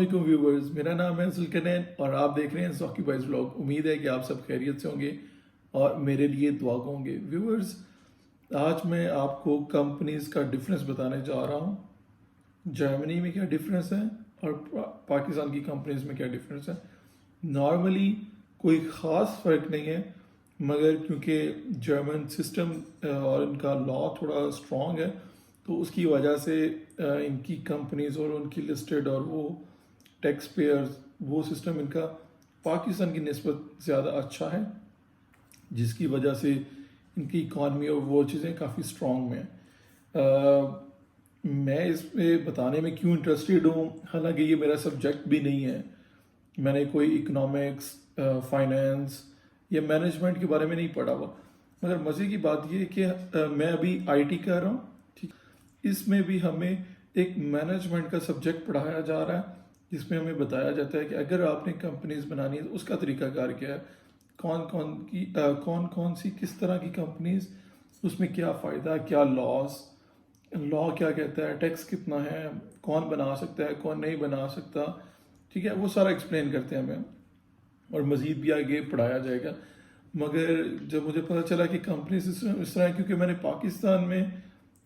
वालेकुम व्यूवर्स, मेरा नाम है जुल्करनैन और आप देख रहे हैं ज़ॉकी बॉयज़ व्लॉग। उम्मीद है कि आप सब खैरियत से होंगे और मेरे लिए दुआ होंगे। व्यूवर्स, आज मैं आपको कंपनीज का डिफरेंस बताने जा रहा हूँ। जर्मनी में क्या डिफरेंस है और पाकिस्तान की कंपनीज में क्या डिफरेंस है। नॉर्मली कोई ख़ास फ़र्क नहीं है, मगर क्योंकि जर्मन सिस्टम और इनका लॉ थोड़ा स्ट्रॉन्ग है तो उसकी वजह से इनकी कंपनीज और उनकी लिस्टेड और वो टैक्स पेयर्स वो सिस्टम इनका पाकिस्तान की निस्बत ज़्यादा अच्छा है, जिसकी वजह से इनकी इकॉनमी और वो चीज़ें काफ़ी स्ट्रॉन्ग में है। मैं इसमें बताने में क्यों इंटरेस्टेड हूँ, हालांकि ये मेरा सब्जेक्ट भी नहीं है। मैंने कोई इकोनॉमिक्स, फाइनेंस या मैनेजमेंट के बारे में नहीं पढ़ा हुआ। मगर मज़े की बात ये है कि मैं अभी आईटी कर रहा हूँ, ठीक। इसमें भी हमें एक मैनेजमेंट का सब्जेक्ट पढ़ाया जा रहा है, जिसमें हमें बताया जाता है कि अगर आपने कंपनीज बनानी है तो उसका तरीकाकार क्या है, कौन कौन सी किस तरह की कंपनीज, उसमें क्या फ़ायदा, क्या लॉ क्या कहता है, टैक्स कितना है, कौन बना सकता है कौन नहीं बना सकता, ठीक है। वो सारा एक्सप्लेन करते हैं हमें और मज़ीद भी आगे पढ़ाया जाएगा। मगर जब मुझे पता चला कि कंपनी सिस्टम इस तरह है, क्योंकि मैंने पाकिस्तान में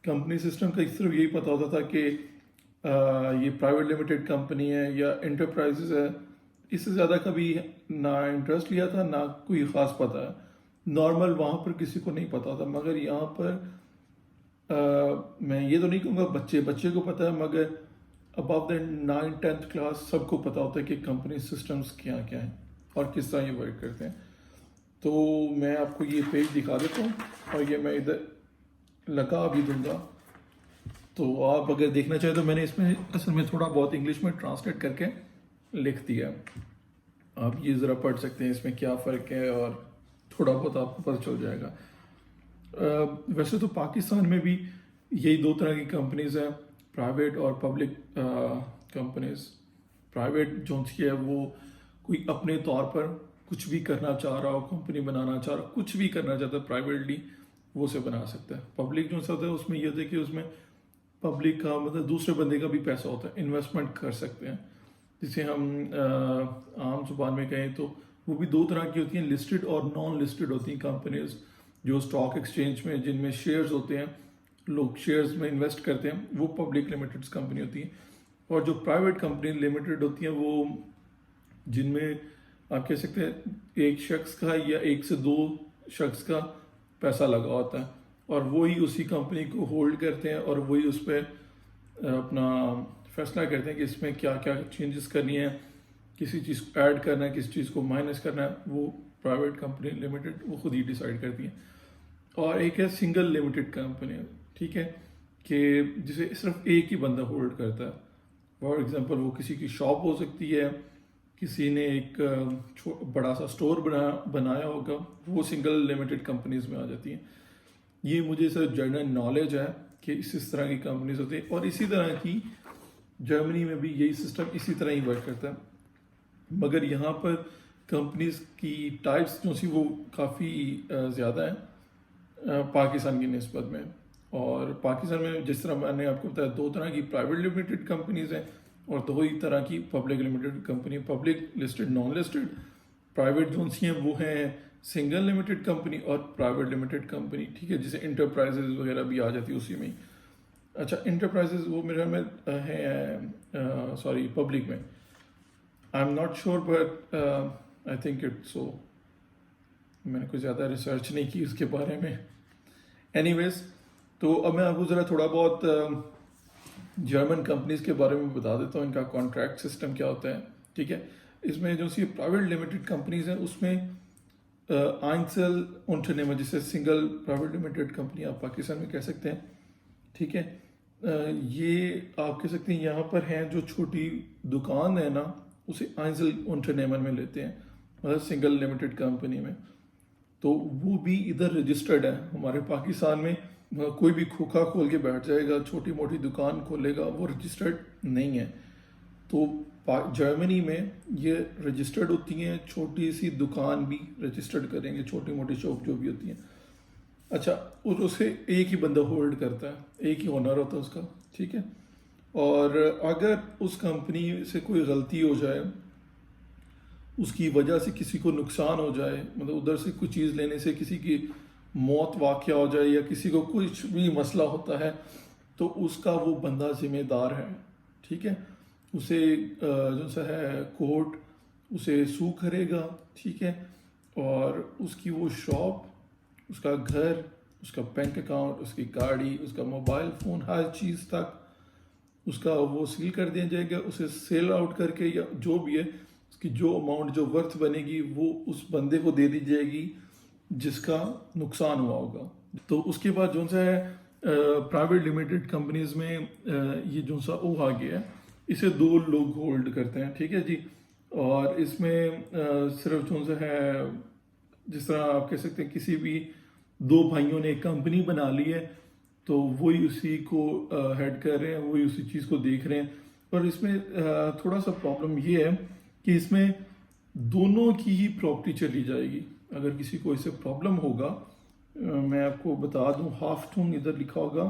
कंपनी सिस्टम का सिर्फ यही पता होता था कि ये प्राइवेट लिमिटेड कंपनी है या इंटरप्राइजेज है, इससे ज़्यादा कभी ना इंटरेस्ट लिया था ना कोई ख़ास पता है। नॉर्मल वहाँ पर किसी को नहीं पता था, मगर यहाँ पर मैं ये तो नहीं कहूँगा बच्चे को पता है, मगर अबव द 9th-10th क्लास सबको पता होता है कि कंपनी सिस्टम्स क्या क्या हैं और किस तरह ये वर्क करते हैं। तो मैं आपको ये पेज दिखा देता हूँ और ये मैं इधर लगा भी दूंगा, तो आप अगर देखना चाहें तो मैंने इसमें असल में थोड़ा बहुत इंग्लिश में ट्रांसलेट करके लिख दिया। आप ये ज़रा पढ़ सकते हैं इसमें क्या फ़र्क है और थोड़ा बहुत आपको पता चल जाएगा। वैसे तो पाकिस्तान में भी यही दो तरह की कंपनीज हैं, प्राइवेट और पब्लिक कंपनीज। प्राइवेट जो सी है वो कोई अपने तौर पर कुछ भी करना चाह रहा हो, कंपनी बनाना चाह रहा हो, कुछ भी करना चाहता है प्राइवेटली वो से बना सकता है। पब्लिक जो सा होता है उसमें यह होता है कि उसमें पब्लिक का मतलब दूसरे बंदे का भी पैसा होता है, इन्वेस्टमेंट कर सकते हैं। जिसे हम आम जुबान में कहें तो वो भी दो तरह की होती हैं, लिस्टेड और नॉन लिस्टेड होती हैं कंपनीज। जो स्टॉक एक्सचेंज में जिनमें शेयर्स होते हैं, लोग शेयर्स में इन्वेस्ट करते हैं, वो पब्लिक लिमिटेड कंपनी होती है। और जो प्राइवेट कंपनी लिमिटेड होती हैं वो जिनमें आप कह सकते हैं एक शख्स का या एक से दो शख्स का पैसा लगा होता है और वही उसी कंपनी को होल्ड करते हैं और वही उस पर अपना फैसला करते हैं कि इसमें क्या क्या चेंजेस करनी है, किसी चीज़ को ऐड करना है, किसी चीज़ को माइनस करना है, वो प्राइवेट कंपनी लिमिटेड वो खुद ही डिसाइड करती है। और एक है सिंगल लिमिटेड कंपनी, ठीक है, कि जिसे सिर्फ एक ही बंदा होल्ड करता है। फॉर एग्जांपल वो किसी की शॉप हो सकती है, किसी ने एक बड़ा सा स्टोर बनाया होगा, वो सिंगल लिमिटेड कंपनीज में आ जाती हैं। ये मुझे सर जनरल नॉलेज है कि इस तरह की कंपनीज होती है और इसी तरह की जर्मनी में भी यही सिस्टम इसी तरह ही वर्क करता है। मगर यहाँ पर कंपनीज की टाइप्स जो सी वो काफ़ी ज़्यादा है पाकिस्तान की निस्बत में। और पाकिस्तान में जिस तरह मैंने आपको बताया दो तरह की प्राइवेट लिमिटेड कंपनीज हैं और दो ही तरह की public limited company, public listed non listed. Private जो सी हैं वो हैं सिंगल लिमिटेड कंपनी और प्राइवेट लिमिटेड कंपनी, ठीक है, जिसे इंटरप्राइजेज वगैरह भी आ जाती है उसी में। अच्छा, इंटरप्राइजेज वो मेरे में है सॉरी पब्लिक में, I am not sure but I think it's so. मैंने कोई ज़्यादा रिसर्च नहीं की उसके बारे में। एनीवेज, तो अब मैं आपको ज़रा थोड़ा बहुत जर्मन कंपनीज के बारे में बता देता हूँ, इनका कॉन्ट्रैक्ट सिस्टम क्या होता है, ठीक है। इसमें जो सी प्राइवेट लिमिटेड कंपनीज हैं उसमें आइंसल उन्टरनेमर, जिसे सिंगल प्राइवेट लिमिटेड कंपनी आप पाकिस्तान में कह सकते हैं, ठीक है। ये आप कह सकते हैं यहाँ पर हैं जो छोटी दुकान है ना, उसे आइंसल उन्टरनेमर में लेते हैं, मतलब सिंगल लिमिटेड कंपनी में। तो वो भी इधर रजिस्टर्ड है। हमारे पाकिस्तान में कोई भी खोखा खोल के बैठ जाएगा, छोटी मोटी दुकान खोलेगा, वो रजिस्टर्ड नहीं है। तो जर्मनी में ये रजिस्टर्ड होती हैं, छोटी सी दुकान भी रजिस्टर्ड करेंगे, छोटी मोटी शॉप जो भी होती हैं। अच्छा, और उसे एक ही बंदा होल्ड करता है, एक ही ओनर होता है उसका, ठीक है। और अगर उस कंपनी से कोई गलती हो जाए, उसकी वजह से किसी को नुकसान हो जाए, मतलब उधर से कोई चीज़ लेने से किसी की मौत वाक़या हो जाए या किसी को कुछ भी मसला होता है, तो उसका वो बंदा जिम्मेदार है। ठीक है, उसे जो सा है कोर्ट उसे सू करेगा। ठीक है, और उसकी वो शॉप, उसका घर, उसका बैंक अकाउंट, उसकी गाड़ी, उसका मोबाइल फ़ोन, हर चीज़ तक उसका वो सील कर दिया जाएगा। उसे सेल आउट करके या जो भी है, उसकी जो अमाउंट जो वर्थ बनेगी वो उस बंदे को दे दी जाएगी जिसका नुकसान हुआ होगा। तो उसके बाद जो सा है प्राइवेट लिमिटेड कंपनीज में ये जो सा ओ आ गया है, इसे दो लोग होल्ड करते हैं। ठीक है जी, और इसमें सिर्फ जो सा है, जिस तरह आप कह सकते हैं किसी भी दो भाइयों ने एक कंपनी बना ली है, तो वही उसी को हेड कर रहे हैं, वही उसी चीज़ को देख रहे हैं। पर इसमें थोड़ा सा प्रॉब्लम ये है कि इसमें दोनों की ही प्रॉपर्टी चली जाएगी। अगर किसी को इससे प्रॉब्लम होगा, मैं आपको बता दूं, हाफ्टुंग इधर लिखा होगा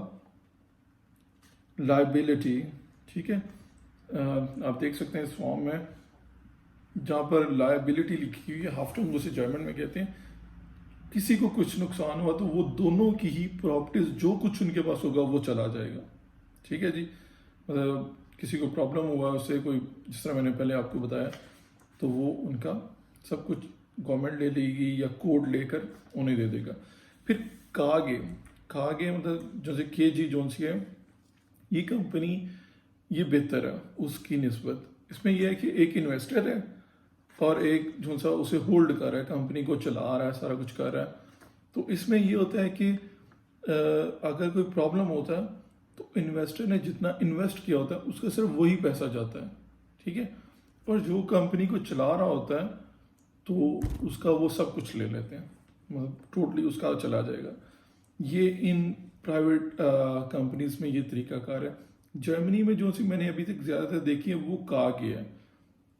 लाइबिलिटी। ठीक है, आप देख सकते हैं इस फॉर्म में जहाँ पर लाइबिलिटी लिखी हुई है, हाफ्टुंग उसे जर्मन में कहते हैं। किसी को कुछ नुकसान हुआ तो वो दोनों की ही प्रॉपर्टीज जो कुछ उनके पास होगा वो चला जाएगा। ठीक है जी, मतलब किसी को प्रॉब्लम हुआ उससे कोई, जिस तरह मैंने पहले आपको बताया, तो वो उनका सब कुछ गवर्नमेंट ले लेगी या कोर्ट लेकर उन्हें दे देगा। फिर कागे, कागे मतलब जैसे के जी जोन्स है, ये कंपनी ये बेहतर है उसकी निस्बत। इसमें यह है कि एक इन्वेस्टर है और एक जो सा उसे होल्ड कर रहा है, कंपनी को चला रहा है, सारा कुछ कर रहा है। तो इसमें ये होता है कि अगर कोई प्रॉब्लम होता है तो इन्वेस्टर ने जितना इन्वेस्ट किया होता है उसका सिर्फ वही पैसा जाता है। ठीक है, और जो कंपनी को चला रहा होता है तो उसका वो सब कुछ ले लेते हैं, मतलब टोटली उसका चला जाएगा। ये इन प्राइवेट कंपनीज में ये तरीकाकार है। जर्मनी में जो सी मैंने अभी तक ज़्यादातर देखी है वो कागे है,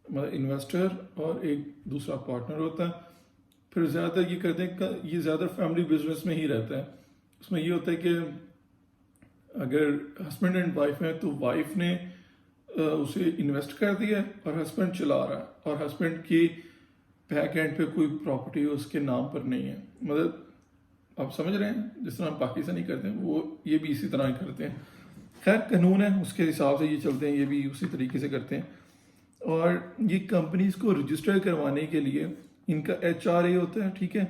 मतलब इन्वेस्टर और एक दूसरा पार्टनर होता है। फिर ज़्यादातर ये करते हैं, ये ज़्यादा फैमिली बिजनेस में ही रहता है। उसमें ये होता है कि अगर हस्बैंड एंड वाइफ हैं तो वाइफ ने उसे इन्वेस्ट कर दिया है और हस्बैंड चला रहा है, और हस्बैंड की बैक एंड पे कोई प्रॉपर्टी उसके नाम पर नहीं है। मतलब आप समझ रहे हैं, जिस तरह हम पाकिस्तानी करते हैं वो ये भी इसी तरह ही करते हैं। खैर कानून है उसके हिसाब से ये चलते हैं, ये भी उसी तरीके से करते हैं। और ये कंपनीज को रजिस्टर करवाने के लिए इनका HRA होता है। ठीक है,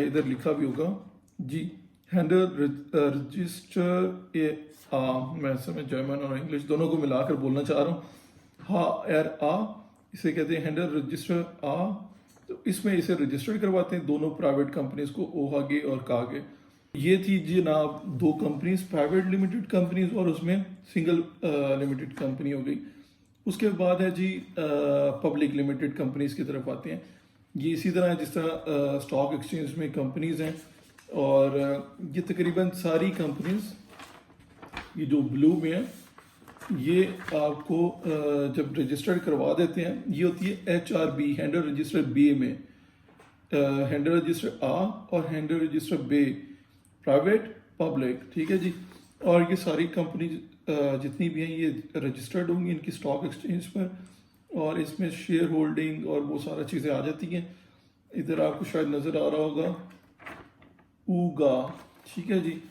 इधर लिखा भी होगा जी, हैंडल रजिस्टर ए आ, मैं समझ जर्मन और इंग्लिश दोनों को मिलाकर बोलना चाह रहा हूँ। हा एर आ, इसे कहते हैं हैंडल रजिस्टर आ। तो इसमें इसे रजिस्टर करवाते हैं दोनों प्राइवेट कंपनीज को, ओहागे और कागे। ये थी जनाब दो कंपनीज, प्राइवेट लिमिटेड कंपनीज और उसमें सिंगल लिमिटेड कंपनी हो गई। उसके बाद है जी पब्लिक लिमिटेड कंपनीज की तरफ आते हैं। ये इसी तरह है जिस तरह स्टॉक एक्सचेंज में कंपनीज हैं, और ये तकरीबन सारी कंपनीज ये जो ब्लू में है ये आपको जब रजिस्टर्ड करवा देते हैं, ये होती है HRB, हैंडल रजिस्टर बी में, हैंडल रजिस्टर आ और हैंडल रजिस्टर बे, प्राइवेट पब्लिक। ठीक है जी, और ये सारी कंपनी जितनी भी हैं ये रजिस्टर्ड होंगी इनकी स्टॉक एक्सचेंज पर, और इसमें शेयर होल्डिंग और वो सारा चीज़ें आ जाती हैं। इधर आपको शायद नज़र आ रहा होगा ऊगा। ठीक है जी,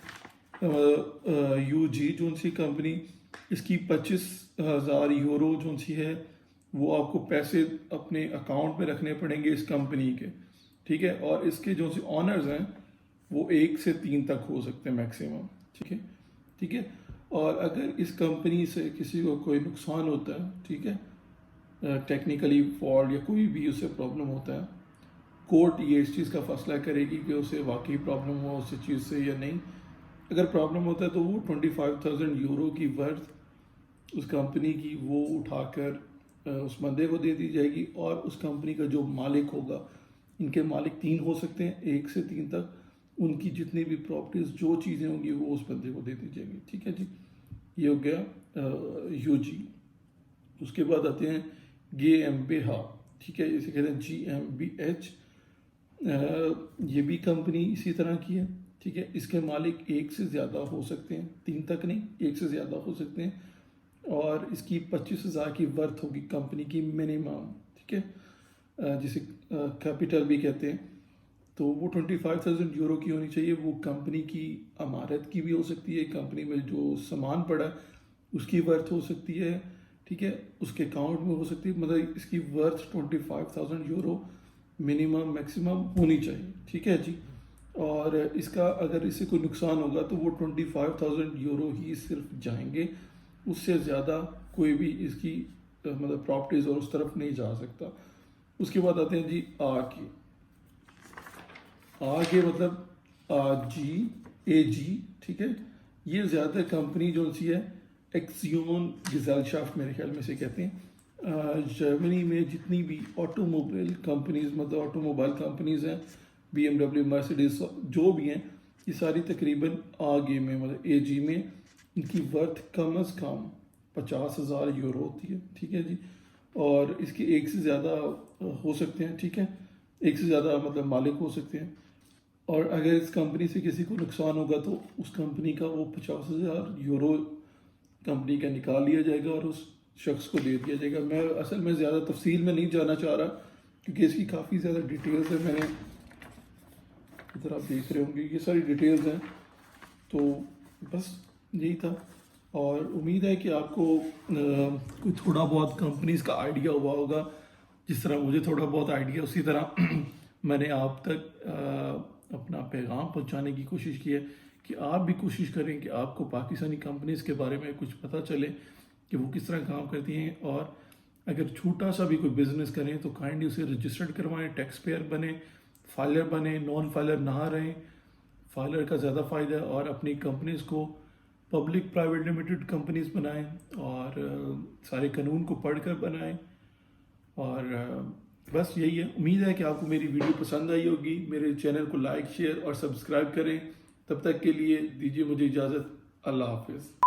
UG जो सी कंपनी, इसकी 25,000 यूरो जो सी है वो आपको पैसे अपने अकाउंट में रखने पड़ेंगे इस कंपनी के। ठीक है, और इसके जो सी ऑनर्स हैं वो 1 से 3 तक हो सकते हैं मैक्सिमम। ठीक है, ठीक है, और अगर इस कंपनी से किसी को कोई नुकसान होता है, ठीक है, टेक्निकली फॉल्ट या कोई भी उससे प्रॉब्लम होता है, कोर्ट ये इस चीज़ का फैसला करेगी कि उसे वाकई प्रॉब्लम हुआ उस चीज़ से या नहीं। अगर प्रॉब्लम होता है तो वो 25,000 यूरो की वर्थ उस कंपनी की वो उठाकर उस बंदे को दे दी जाएगी, और उस कंपनी का जो मालिक होगा, इनके मालिक 3 हो सकते हैं, 1 से 3 तक, उनकी जितनी भी प्रॉपर्टीज जो चीज़ें होंगी वो उस बंदे को दे दी जाएगी। ठीक है जी, ये हो गया UG। उसके बाद आते हैं GmbH। ठीक है, इसे कहते हैं GmbH। ये भी कंपनी इसी तरह की है। ठीक है, इसके मालिक 1 से ज़्यादा हो सकते हैं, 3 तक नहीं, 1 से ज़्यादा हो सकते हैं, और इसकी 25,000 की वर्थ होगी कंपनी की मिनिमम, ठीक है, जिसे कैपिटल भी कहते हैं। तो वो 25,000 यूरो की होनी चाहिए। वो कंपनी की अमारत की भी हो सकती है, कंपनी में जो सामान पड़ा है उसकी वर्थ हो सकती है, ठीक है, उसके अकाउंट में हो सकती है। मतलब इसकी वर्थ 25,000 यूरो मिनिमम मैक्सिमम होनी चाहिए, ठीक है जी। और इसका अगर इससे कोई नुकसान होगा तो वो 25,000 यूरो ही सिर्फ जाएंगे, उससे ज़्यादा कोई भी इसकी मतलब प्रॉपर्टीज़ और उस तरफ नहीं जा सकता। उसके बाद आते हैं जी आगे मतलब जी, ठीक है। ये ज़्यादा कंपनी जो सी है एक्सियोन गिजेलशाफ्ट मेरे ख्याल में से कहते हैं। जर्मनी में जितनी भी ऑटोमोबाइल कंपनीज मतलब ऑटोमोबाइल कंपनीज हैं, BMW, मर्सिडीज, जो भी हैं, ये सारी तकरीबन आगे में मतलब AG में इनकी वर्थ कम अज़ कम 50,000 यूरो होती है, ठीक है जी। और इसके एक से ज़्यादा हो सकते हैं, ठीक है, एक से ज़्यादा मतलब मालिक हो सकते हैं। और अगर इस कंपनी से किसी को नुकसान होगा तो उस कंपनी का वो 50,000 यूरो कंपनी का निकाल लिया जाएगा और उस शख्स को दे दिया जाएगा। मैं असल में ज़्यादा तफसील में नहीं जाना चाह रहा क्योंकि इसकी काफ़ी ज़्यादा डिटेल्स है। मैंने इधर आप देख रहे होंगे ये सारी डिटेल्स हैं। तो बस यही था और उम्मीद है कि आपको कोई थोड़ा बहुत कंपनीज का आइडिया हुआ होगा। जिस तरह मुझे थोड़ा बहुत आइडिया, उसी तरह मैंने आप तक अपना पैगाम पहुंचाने की कोशिश की है कि आप भी कोशिश करें कि आपको पाकिस्तानी कंपनीज के बारे में कुछ पता चले कि वो किस तरह काम करती हैं। और अगर छोटा सा भी कोई बिजनेस करें तो काइंडली उसे रजिस्टर्ड करवाएं, टैक्स पेयर बने, फाइलर बने, नॉन फाइलर ना रहें। फाइलर का ज़्यादा फ़ायदा है। और अपनी कंपनीज को पब्लिक प्राइवेट लिमिटेड कंपनीज बनाएं और सारे कानून को पढ़कर बनाएं। और बस यही है। उम्मीद है कि आपको मेरी वीडियो पसंद आई होगी। मेरे चैनल को लाइक, शेयर और सब्सक्राइब करें। तब तक के लिए दीजिए मुझे इजाज़त। अल्लाह हाफिज़।